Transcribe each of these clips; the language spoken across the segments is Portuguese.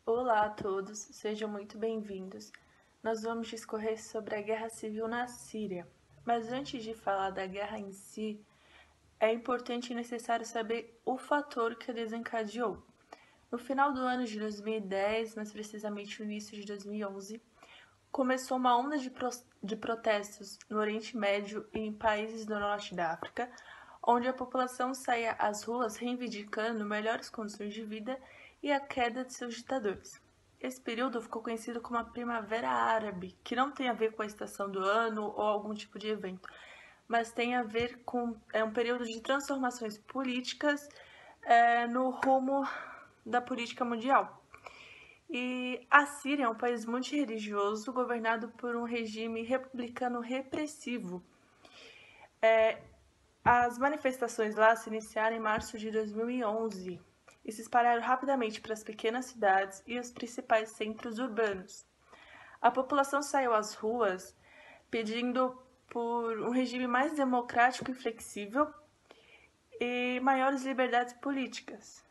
Olá a todos, sejam muito bem-vindos. Nós vamos discorrer sobre a guerra civil na Síria. Mas antes de falar da guerra em si, é importante e necessário saber o fator que a desencadeou. No final do ano de 2010, mais precisamente no início de 2011, começou uma onda de protestos no Oriente Médio e em países do norte da África, onde a população saía às ruas reivindicando melhores condições de vida e a queda de seus ditadores. Esse período ficou conhecido como a Primavera Árabe, que não tem a ver com a estação do ano ou algum tipo de evento, mas tem a ver com um período de transformações políticas no rumo da política mundial. E a Síria é um país multirreligioso governado por um regime republicano repressivo. As manifestações lá se iniciaram em março de 2011 e se espalharam rapidamente para as pequenas cidades e os principais centros urbanos. A população saiu às ruas pedindo por um regime mais democrático e flexível e maiores liberdades políticas.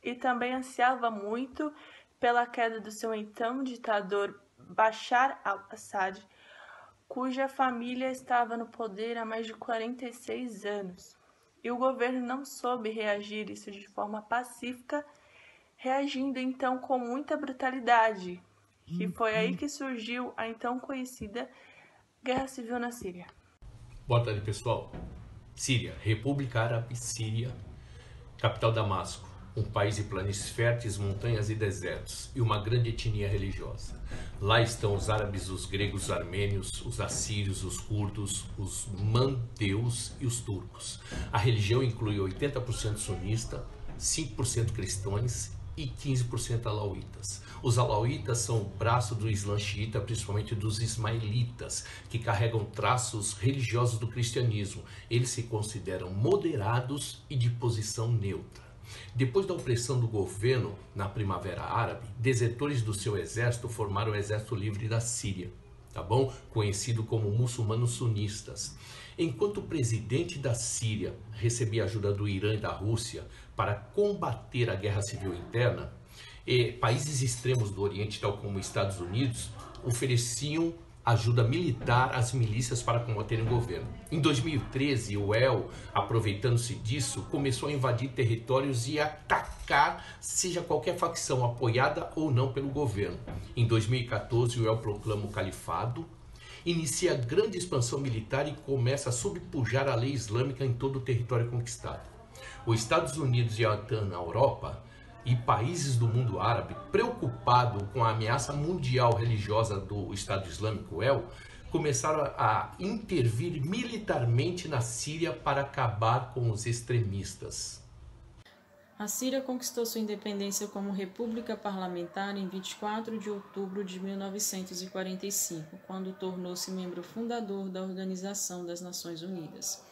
E também ansiava muito pela queda do seu então ditador Bashar al-Assad, cuja família estava no poder há mais de 46 anos. E o governo não soube reagir isso de forma pacífica, reagindo então com muita brutalidade, que foi aí que surgiu a então conhecida Guerra Civil na Síria. Boa tarde, pessoal. Síria, República Árabe Síria, capital Damasco, um país de planícies férteis, montanhas e desertos, e uma grande etnia religiosa. Lá estão os árabes, os gregos, os armênios, os assírios, os curdos, os mandeus e os turcos. A religião inclui 80% sunista, 5% cristãos e 15% alauítas. Os alauítas são o braço do Islã xiita, principalmente dos ismaelitas, que carregam traços religiosos do cristianismo. Eles se consideram moderados e de posição neutra. Depois da opressão do governo na Primavera Árabe, desertores do seu exército formaram o Exército Livre da Síria, tá bom? Conhecido como muçulmanos sunistas. Enquanto o presidente da Síria recebia ajuda do Irã e da Rússia para combater a guerra civil interna, países extremos do Oriente, tal como Estados Unidos, ofereciam ajuda militar às milícias para combaterem o governo. Em 2013, o UEL, aproveitando-se disso, começou a invadir territórios e atacar seja qualquer facção apoiada ou não pelo governo. Em 2014, o UEL proclama o califado, inicia grande expansão militar e começa a sobrepujar a lei islâmica em todo o território conquistado. Os Estados Unidos e a OTAN na Europa e países do mundo árabe, preocupados com a ameaça mundial religiosa do Estado Islâmico, UEL, começaram a intervir militarmente na Síria para acabar com os extremistas. A Síria conquistou sua independência como república parlamentar em 24 de outubro de 1945, quando tornou-se membro fundador da Organização das Nações Unidas.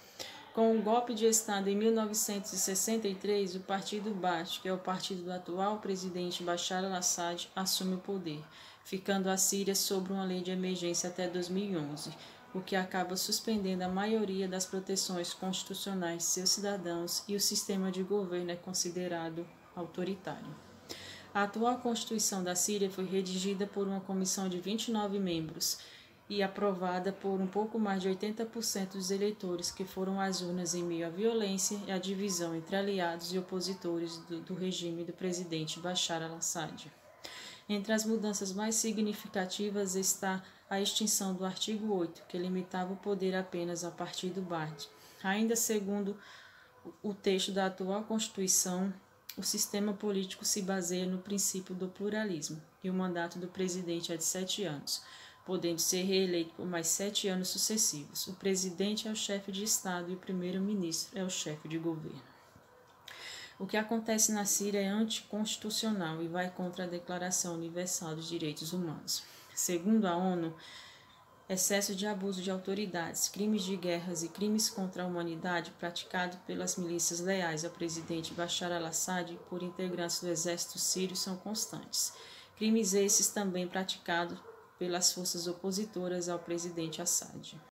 Com o golpe de Estado em 1963, o Partido Baath, que é o partido do atual presidente Bashar al-Assad, assume o poder, ficando a Síria sob uma lei de emergência até 2011, o que acaba suspendendo a maioria das proteções constitucionais de seus cidadãos e o sistema de governo é considerado autoritário. A atual Constituição da Síria foi redigida por uma comissão de 29 membros, e aprovada por um pouco mais de 80% dos eleitores que foram às urnas em meio à violência e à divisão entre aliados e opositores do regime do presidente Bashar al-Assad. Entre as mudanças mais significativas está a extinção do artigo 8, que limitava o poder apenas ao partido Baath. Ainda segundo o texto da atual Constituição, o sistema político se baseia no princípio do pluralismo e o mandato do presidente é de 7 anos, podendo ser reeleito por mais 7 anos sucessivos. O presidente é o chefe de Estado e o primeiro-ministro é o chefe de governo. O que acontece na Síria é anticonstitucional e vai contra a Declaração Universal dos Direitos Humanos. Segundo a ONU, excesso de abuso de autoridades, crimes de guerras e crimes contra a humanidade praticados pelas milícias leais ao presidente Bashar al-Assad e por integrantes do exército sírio são constantes. Crimes esses também praticados pelas forças opositoras ao presidente Assad.